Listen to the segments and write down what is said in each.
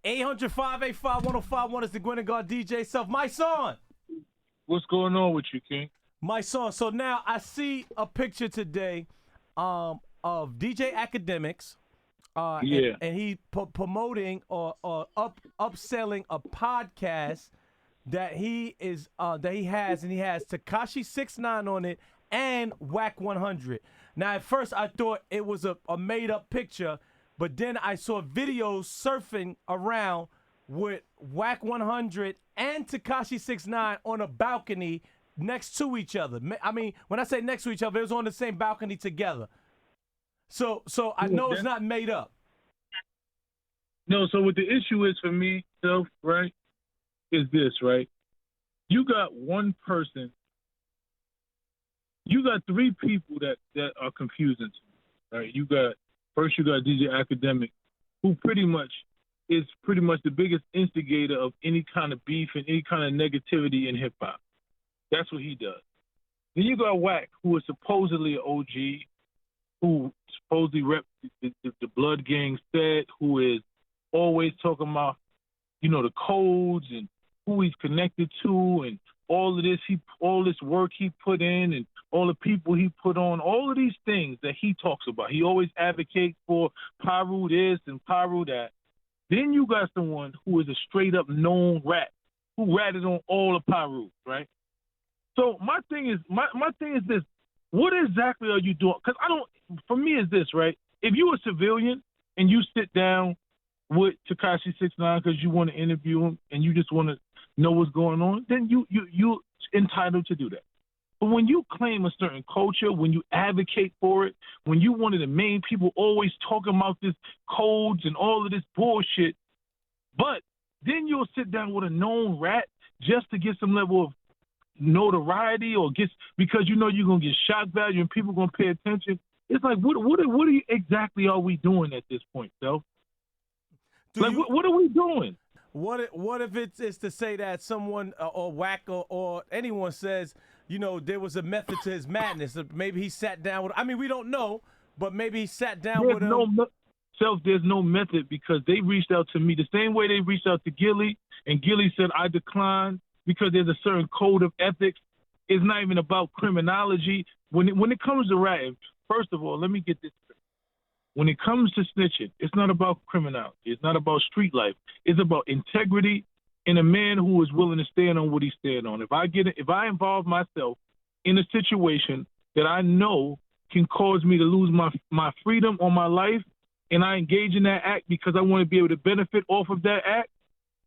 800-585-1051 is the Gwen and God DJ self. MySonne. What's going on with you, King? MySonne. So now I see a picture today of DJ Academics. And he promoting or upselling a podcast that he has Tekashi 6ix9ine on it and Wack 100. Now at first I thought it was a made up picture, but then I saw videos surfing around with Wack 100 and Tekashi 6ix9ine on a balcony next to each other. I mean, when I say next to each other, it was on the same balcony together. So I know it's not made up. No, so what the issue is for me, self, right, is this, right? You got one person, you got three people that are confusing to me, right? First you got DJ Academic, who pretty much is the biggest instigator of any kind of beef and any kind of negativity in hip-hop. That's what he does. Then you got Wack, who is supposedly an OG, who supposedly rep the Blood Gang set, who is always talking about, the codes and who he's connected to and all this work he put in and all the people he put on, all of these things that he talks about. He always advocates for Pyru this and Pyru that. Then you got someone who is a straight up known rat, who ratted on all the Pyru, right? So my thing is this. What exactly are you doing? Because for me it's this, right? If you're a civilian and you sit down with Tekashi 6ix9ine because you want to interview him and you just want to know what's going on, then you're entitled to do that. But when you claim a certain culture, when you advocate for it, when you one of the main people always talking about this codes and all of this bullshit, but then you'll sit down with a known rat just to get some level of notoriety or because you're going to get shock value and people going to pay attention. It's like, what exactly are we doing at this point, though? What are we doing? What if it's to say that someone or Wack or anyone says, there was a method to his madness? Maybe he sat down with. I mean, we don't know, but maybe he sat down with him. There's no method because they reached out to me the same way they reached out to Gilly, and Gilly said I declined because there's a certain code of ethics. It's not even about criminology. When it comes to ratting, first of all, let me get this straight. When it comes to snitching, it's not about criminality. It's not about street life. It's about integrity and a man who is willing to stand on what he stand on. If I involve myself in a situation that I know can cause me to lose my freedom or my life, and I engage in that act because I want to be able to benefit off of that act,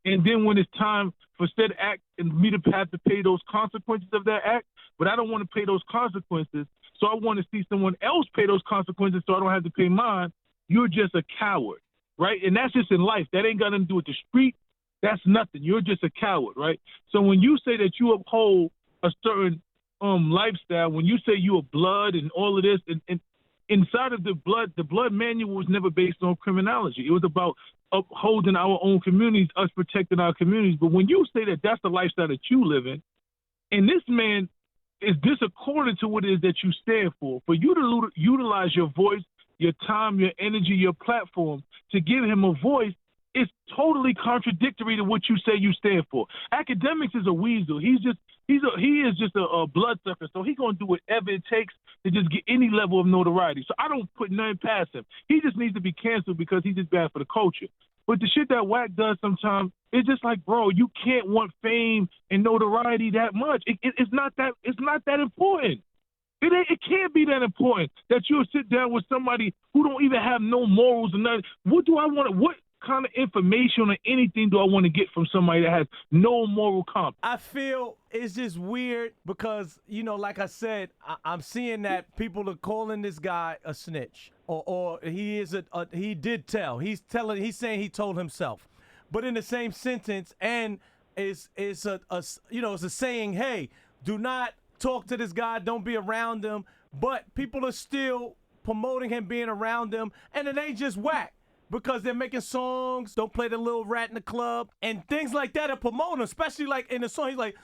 and then when it's time for said act and me to have to pay those consequences of that act, but I don't want to pay those consequences, so I want to see someone else pay those consequences so I don't have to pay mine, you're just a coward, right? And that's just in life. That ain't got nothing to do with the street. That's nothing. You're just a coward, right? So when you say that you uphold a certain lifestyle, when you say you are blood and all of this, and inside of the blood manual was never based on criminology. It was about upholding our own communities, us protecting our communities. But when you say that that's the lifestyle that you live in, and this man is disaccording to what it is that you stand for you to utilize your voice, your time, your energy, your platform to give him a voice, it's totally contradictory to what you say you stand for. Academics is a weasel. He is just a bloodsucker. So he's gonna do whatever it takes to just get any level of notoriety. So I don't put nothing past him. He just needs to be canceled because he's just bad for the culture. But the shit that Wack does sometimes, it's just like, bro, you can't want fame and notoriety that much. It's not that important. It can't be that important that you'll sit down with somebody who don't even have no morals and nothing. What kind of information or anything do I want to get from somebody that has no moral compass? I feel it's just weird because, like I said, I'm seeing that people are calling this guy a snitch or he is he did tell. He's saying he told himself. But in the same sentence, and it's a saying, hey, do not talk to this guy, don't be around him. But people are still promoting him being around them, and it ain't just Wack. Because they're making songs, don't play the little rat in the club, and things like that are promoting him, especially like in the song, he's like,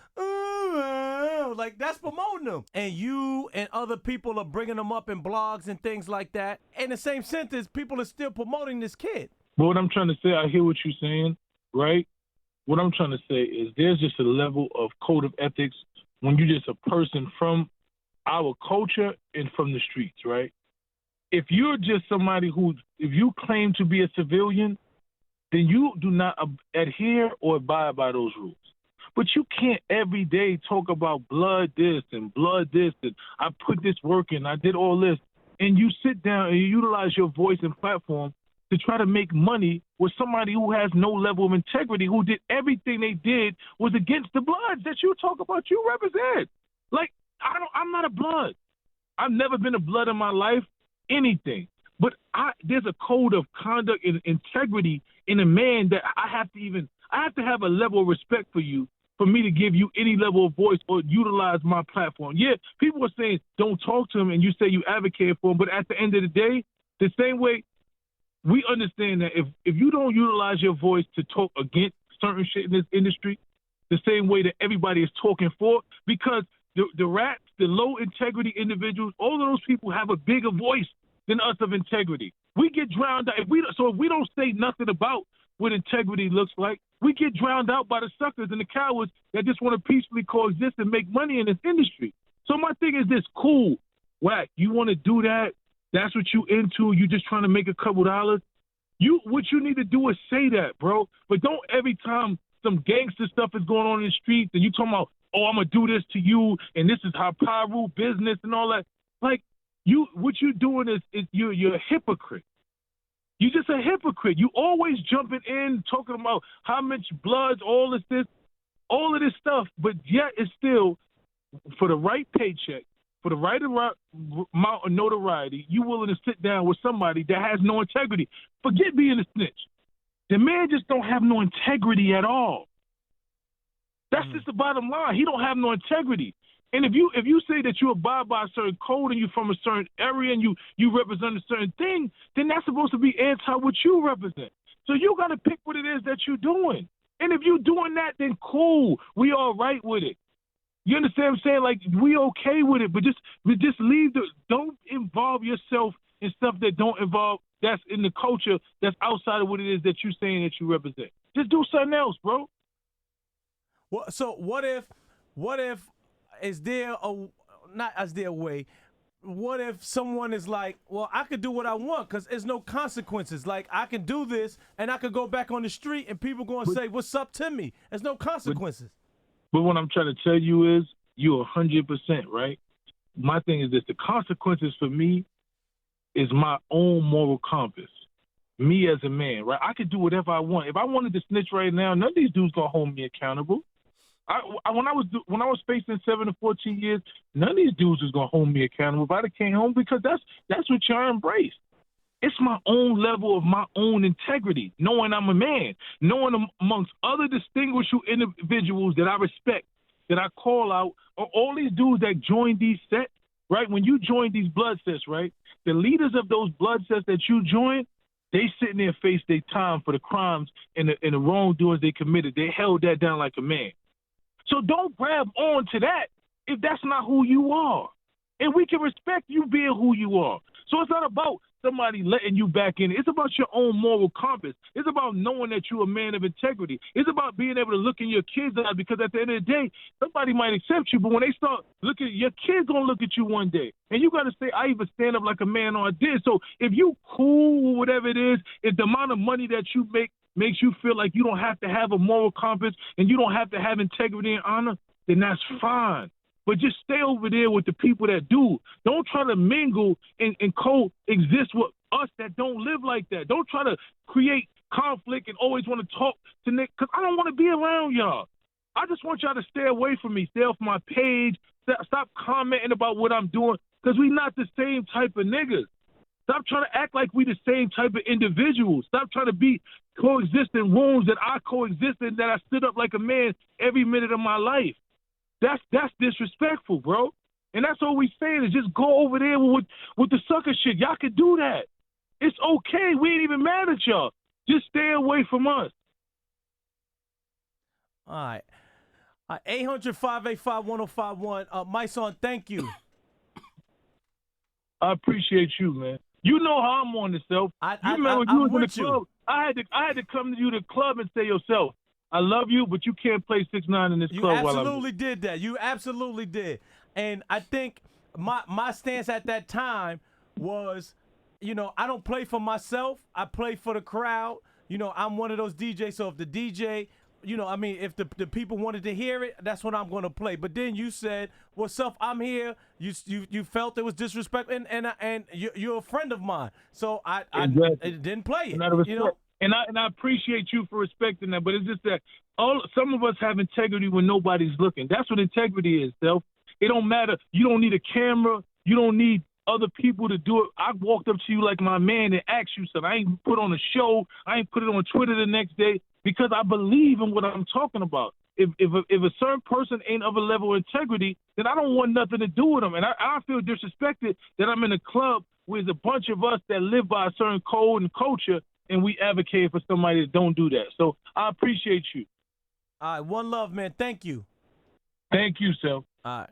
like that's promoting him. And you and other people are bringing him up in blogs and things like that. In the same sentence, people are still promoting this kid. But what I'm trying to say, I hear what you're saying, right? What I'm trying to say is there's just a level of code of ethics when you're just a person from our culture and from the streets, right? If you're just somebody if you claim to be a civilian, then you do not adhere or abide by those rules. But you can't every day talk about blood this and blood this, and I put this work in, I did all this, and you sit down and you utilize your voice and platform to try to make money with somebody who has no level of integrity, who did everything they did was against the Bloods that you talk about, you represent. Like, I'm not a Blood. I've never been a Blood in my life, anything. But there's a code of conduct and integrity in a man that I have to have a level of respect for you for me to give you any level of voice or utilize my platform. Yeah, people are saying don't talk to him, and you say you advocate for him, but at the end of the day, the same way, we understand that if you don't utilize your voice to talk against certain shit in this industry, the same way that everybody is talking for, because the rats, the low integrity individuals, all of those people have a bigger voice than us of integrity. We get drowned out. If we don't say nothing about what integrity looks like, we get drowned out by the suckers and the cowards that just want to peacefully coexist and make money in this industry. So my thing is this: cool, Wack, you want to do that? That's what you into. You just trying to make a couple dollars. What you need to do is say that, bro. But don't every time some gangster stuff is going on in the streets and you talking about, oh, I'm gonna do this to you and this is how power rule business and all that. Like, what you're doing is you're a hypocrite. You're just a hypocrite. You always jumping in, talking about how much blood, all of this stuff, but yet it's still, for the right paycheck, for the right amount of notoriety, you willing to sit down with somebody that has no integrity. Forget being a snitch. The man just don't have no integrity at all. That's just the bottom line. He don't have no integrity. And if you say that you abide by a certain code and you're from a certain area and you represent a certain thing, then that's supposed to be anti what you represent. So you got to pick what it is that you're doing. And if you're doing that, then cool. We all right with it. You understand what I'm saying? Like, we okay with it, but just don't involve yourself in stuff that's in the culture that's outside of what it is that you're saying that you represent. Just do something else, bro. Well, so what if is there a way? What if someone is like, well, I could do what I want because there's no consequences. Like, I can do this and I could go back on the street and people going to say, what's up to me? There's no consequences. But what I'm trying to tell you is you're 100% right. My thing is this: the consequences for me is my own moral compass. Me as a man, right? I could do whatever I want. If I wanted to snitch right now, none of these dudes gonna hold me accountable. When I was facing 7 to 14 years, none of these dudes was gonna hold me accountable. If I came home, because that's what y'all embrace. It's my own level of my own integrity, knowing I'm a man, knowing amongst other distinguished individuals that I respect, that I call out, are all these dudes that join these sets, right? When you join these blood sets, right, the leaders of those blood sets that you join, they sitting there face their time for the crimes and the wrongdoings they committed. They held that down like a man. So don't grab on to that if that's not who you are. And we can respect you being who you are. So it's not about somebody letting you back in. It's about your own moral compass. It's about knowing that you're a man of integrity. It's about being able to look in your kids' eyes, because at the end of the day, somebody might accept you, but when they start looking, your kids gonna look at you one day. And you gotta say, I even stand up like a man or I did. So if you cool or whatever it is, if the amount of money that you make makes you feel like you don't have to have a moral compass and you don't have to have integrity and honor, then that's fine. But just stay over there with the people that do. Don't try to mingle and coexist with us that don't live like that. Don't try to create conflict and always want to talk to Nick, because I don't want to be around y'all. I just want y'all to stay away from me. Stay off my page. Stop commenting about what I'm doing, because we not the same type of niggas. Stop trying to act like we the same type of individuals. Stop trying to coexist in rooms that I coexist in, that I stood up like a man every minute of my life. That's disrespectful, bro. And that's all we saying is just go over there with the sucker shit. Y'all can do that. It's okay. We ain't even mad at y'all. Just stay away from us. All right. 800-585-1051. MySonne, thank you. I appreciate you, man. You know how I'm on this, self. You remember when you was in the club. I had to come to you to the club and say yourself, I love you, but you can't play 6ix9ine in this You club while I'm absolutely did that. You absolutely did. And I think my stance at that time was, you know, I don't play for myself. I play for the crowd. You know, I'm one of those DJs. So if the DJ, you know, I mean, if the people wanted to hear it, that's what I'm going to play. But then you said, well, Self, I'm here. You felt it was disrespectful, and you're a friend of mine. So I didn't play it. You know? And I appreciate you for respecting that, but it's just that some of us have integrity when nobody's looking. That's what integrity is, Self. It don't matter. You don't need a camera. You don't need other people to do it. I walked up to you like my man and asked you something. I ain't put on a show. I ain't put it on Twitter the next day because I believe in what I'm talking about. If a certain person ain't of a level of integrity, then I don't want nothing to do with them. And I feel disrespected that I'm in a club with a bunch of us that live by a certain code and culture, and we advocate for somebody that don't do that. So I appreciate you. All right, one love, man. Thank you. Thank you, Self. All right.